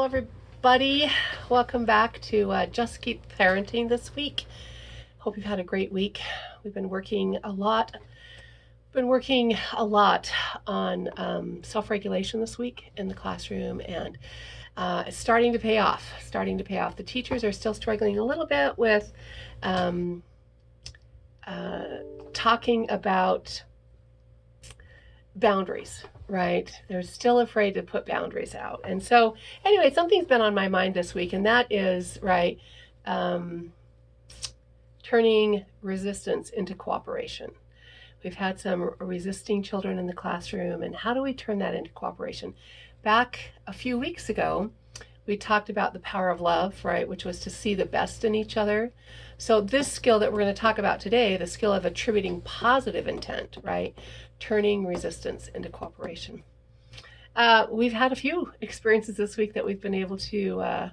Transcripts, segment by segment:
everybody. Welcome back to Just Keep Parenting this week. Hope you've had a great week. We've been working a lot. On self-regulation this week in the classroom, and it's starting to pay off. The teachers are still struggling a little bit with um, talking about boundaries, right? They're still afraid to put boundaries out. And so, anyway, something's been on my mind this week, and that is, right, um, turning resistance into cooperation. We've had some resisting children in the classroom, and how do we turn that into cooperation? Back a few weeks ago, we talked about the power of love, right, which was to see the best in each other. So this skill that we're going to talk about today, the skill of attributing positive intent, right, turning resistance into cooperation. We've had a few experiences this week that we've been able to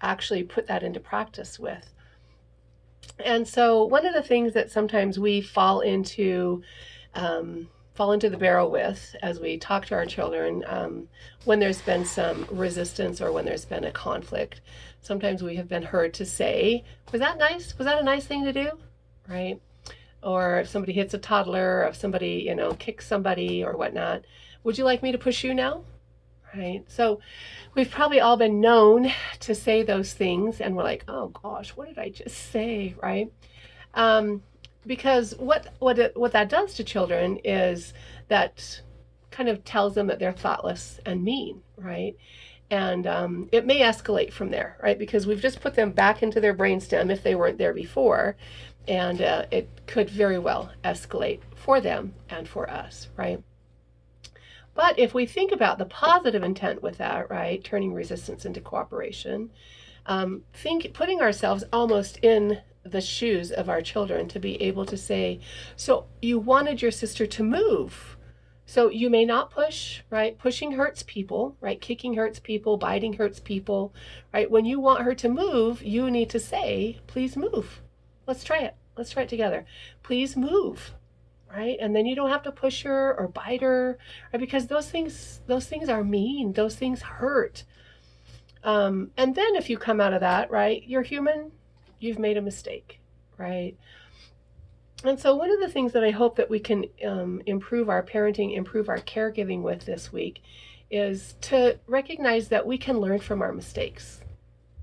actually put that into practice with. And so one of the things that sometimes we fall into the barrel with as we talk to our children, when there's been some resistance or when there's been a conflict, sometimes we have been heard to say, was that nice? Was that a nice thing to do? Right? Or if somebody hits a toddler, or if somebody, kicks somebody or whatnot, would you like me to push you now? Right? So we've probably all been known to say those things, and we're like, oh gosh, what did I just say? Right? Because what that does to children is that kind of tells them that they're thoughtless and mean, right? And it may escalate from there, right? Because we've just put them back into their brainstem if they weren't there before, and it could very well escalate for them and for us, right? But if we think about the positive intent with that, right, turning resistance into cooperation, putting ourselves almost in the shoes of our children to be able to say, so you wanted your sister to move, so you may not push, right? Pushing hurts people, right? Kicking hurts people, biting hurts people, right? When you want her to move, you need to say, please move. Let's try it. Let's try it together. Please move, right? And then you don't have to push her or bite her, right? Because those things are mean. Those things hurt. And then if you come out of that, right, you're human. You've made a mistake, right? And so one of the things that I hope that we can improve our parenting, improve our caregiving with this week is to recognize that we can learn from our mistakes,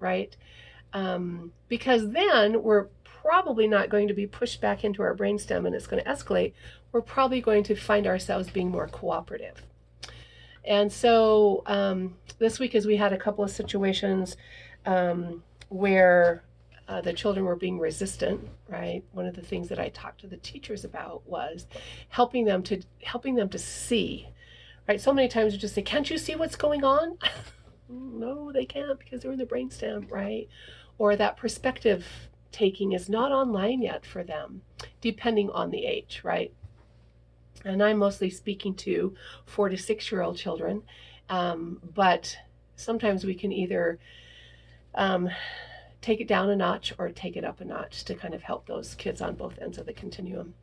right? Because then we're probably not going to be pushed back into our brainstem and it's going to escalate. We're probably going to find ourselves being more cooperative. And so this week, as we had a couple of situations where the children were being resistant, right? One of the things that I talked to the teachers about was helping them to see, right? So many times we just say, can't you see what's going on? No, they can't because they're in the brainstem, right? Or that perspective taking is not online yet for them, depending on the age, right? And I'm mostly speaking to 4 to 6-year-old children, but sometimes we can either take it down a notch or take it up a notch to kind of help those kids on both ends of the continuum.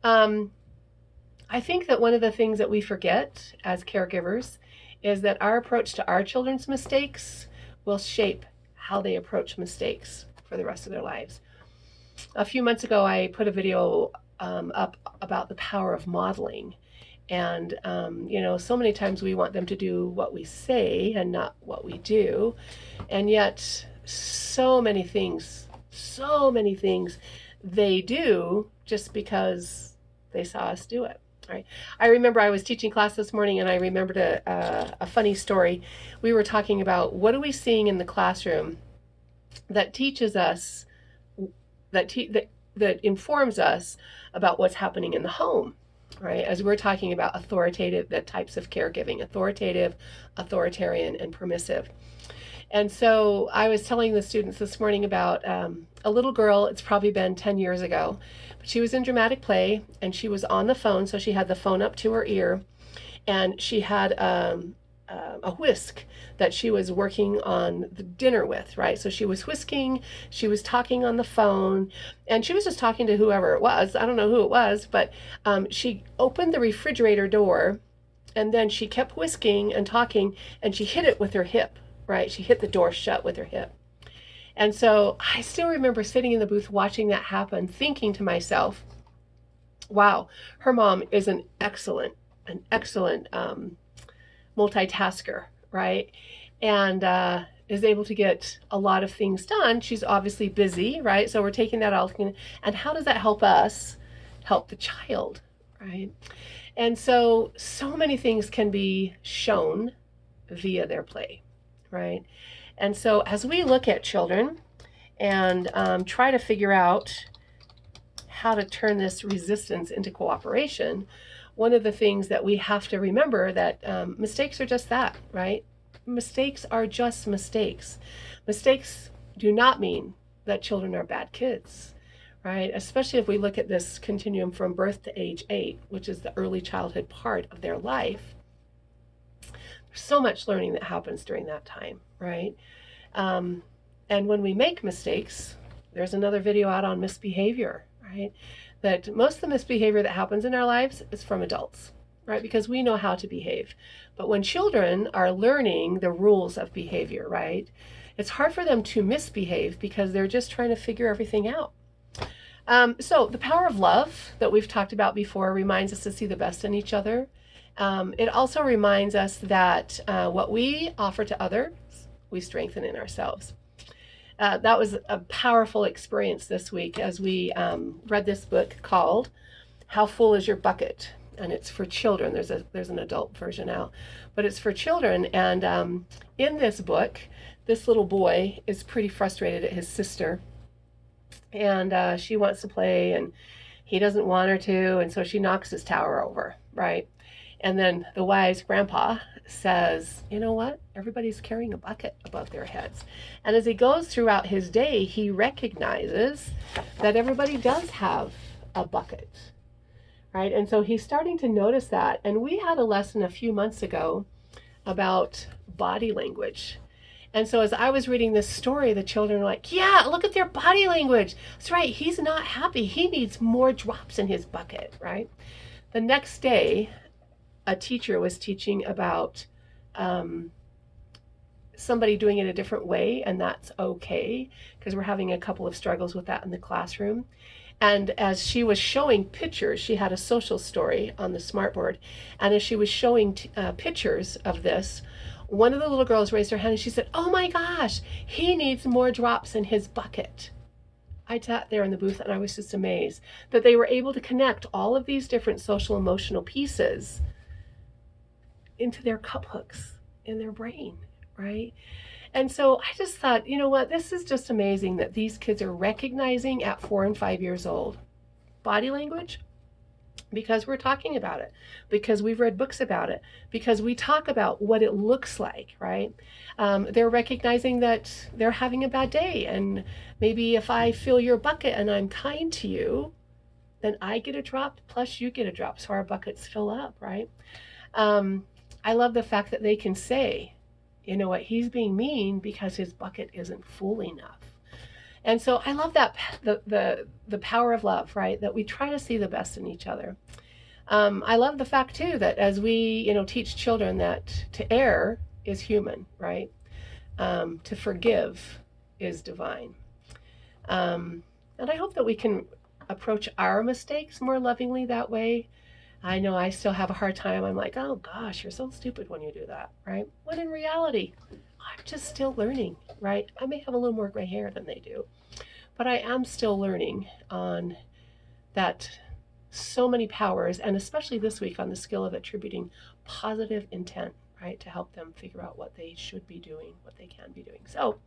I think that one of the things that we forget as caregivers is that our approach to our children's mistakes will shape how they approach mistakes for the rest of their lives. A few months ago, I put a video up about the power of modeling. And, so many times we want them to do what we say and not what we do. And yet, so many things they do just because they saw us do it. Right. I remember I was teaching class this morning, and I remembered a funny story. We were talking about what are we seeing in the classroom that teaches us, that informs us about what's happening in the home, right? As we're talking about the types of caregiving, authoritative, authoritarian, and permissive. And so I was telling the students this morning about a little girl. It's probably been 10 years ago, but she was in dramatic play, and she was on the phone, so she had the phone up to her ear, and she had a whisk that she was working on the dinner with, right? So she was whisking, she was talking on the phone, and she was just talking to whoever it was. I don't know who it was, but she opened the refrigerator door And then she kept whisking and talking, and she hit it with her hip, right? She hit the door shut with her hip. And so I still remember sitting in the booth watching that happen, thinking to myself, wow, her mom is an excellent multitasker, right? And is able to get a lot of things done. She's obviously busy, right? So we're taking that all. And how does that help us help the child, right? And so many things can be shown via their play, right? And so as we look at children and try to figure out how to turn this resistance into cooperation, one of the things that we have to remember that mistakes are just that, right? Mistakes are just mistakes. Mistakes do not mean that children are bad kids, right? Especially if we look at this continuum from birth to age 8, which is the early childhood part of their life. There's so much learning that happens during that time, right? And when we make mistakes, there's another video out on misbehavior, right? That most of the misbehavior that happens in our lives is from adults, right? Because we know how to behave. But when children are learning the rules of behavior, right, it's hard for them to misbehave because they're just trying to figure everything out. So the power of love that we've talked about before reminds us to see the best in each other. It also reminds us that what we offer to others, we strengthen in ourselves. That was a powerful experience this week as we read this book called How Full Is Your Bucket? And it's for children. There's an adult version out, but it's for children. And in this book, this little boy is pretty frustrated at his sister, and she wants to play, and he doesn't want her to, and so she knocks his tower over, right? And then the wise grandpa says, you know what? Everybody's carrying a bucket above their heads. And as he goes throughout his day, he recognizes that everybody does have a bucket, right? And so he's starting to notice that. And we had a lesson a few months ago about body language. And so as I was reading this story, the children were like, yeah, look at their body language. That's right. He's not happy. He needs more drops in his bucket, right? The next day, a teacher was teaching about somebody doing it a different way, and that's okay, because we're having a couple of struggles with that in the classroom. And as she was showing pictures, she had a social story on the smartboard, and as she was showing pictures of this, one of the little girls raised her hand and she said, oh my gosh, he needs more drops in his bucket. I sat there in the booth and I was just amazed that they were able to connect all of these different social emotional pieces into their cup hooks in their brain, right? And so I just thought, you know what, this is just amazing that these kids are recognizing at 4 and 5 years old body language, because we're talking about it, because we've read books about it, because we talk about what it looks like, right? They're recognizing that they're having a bad day, and maybe if I fill your bucket and I'm kind to you, then I get a drop plus you get a drop, so our buckets fill up, right? I love the fact that they can say, you know what, he's being mean because his bucket isn't full enough. And so I love that, the power of love, right? That we try to see the best in each other. I love the fact too that as we, teach children that to err is human, right? To forgive is divine. And I hope that we can approach our mistakes more lovingly that way. I know I still have a hard time. I'm like, oh gosh, you're so stupid when you do that, right? When in reality, I'm just still learning, right? I may have a little more gray hair than they do, but I am still learning on that so many powers, and especially this week on the skill of attributing positive intent, right? To help them figure out what they should be doing, what they can be doing. So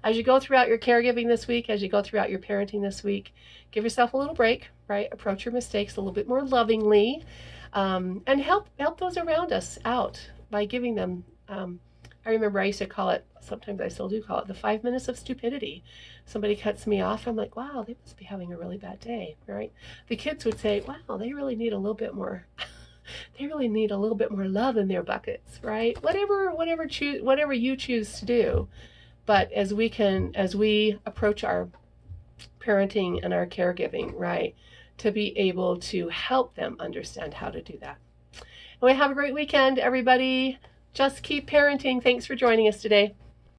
as you go throughout your caregiving this week, as you go throughout your parenting this week, give yourself a little break, right? Approach your mistakes a little bit more lovingly, and help those around us out by giving them, I remember I used to call it, sometimes I still do call it, the 5 minutes of stupidity. Somebody cuts me off, I'm like, wow, they must be having a really bad day, right? The kids would say, wow, they really need a little bit more they really need a little bit more love in their buckets, right? Whatever you choose to do. But as we approach our parenting and our caregiving, right, to be able to help them understand how to do that. We have a great weekend, everybody. Just keep parenting. Thanks for joining us today.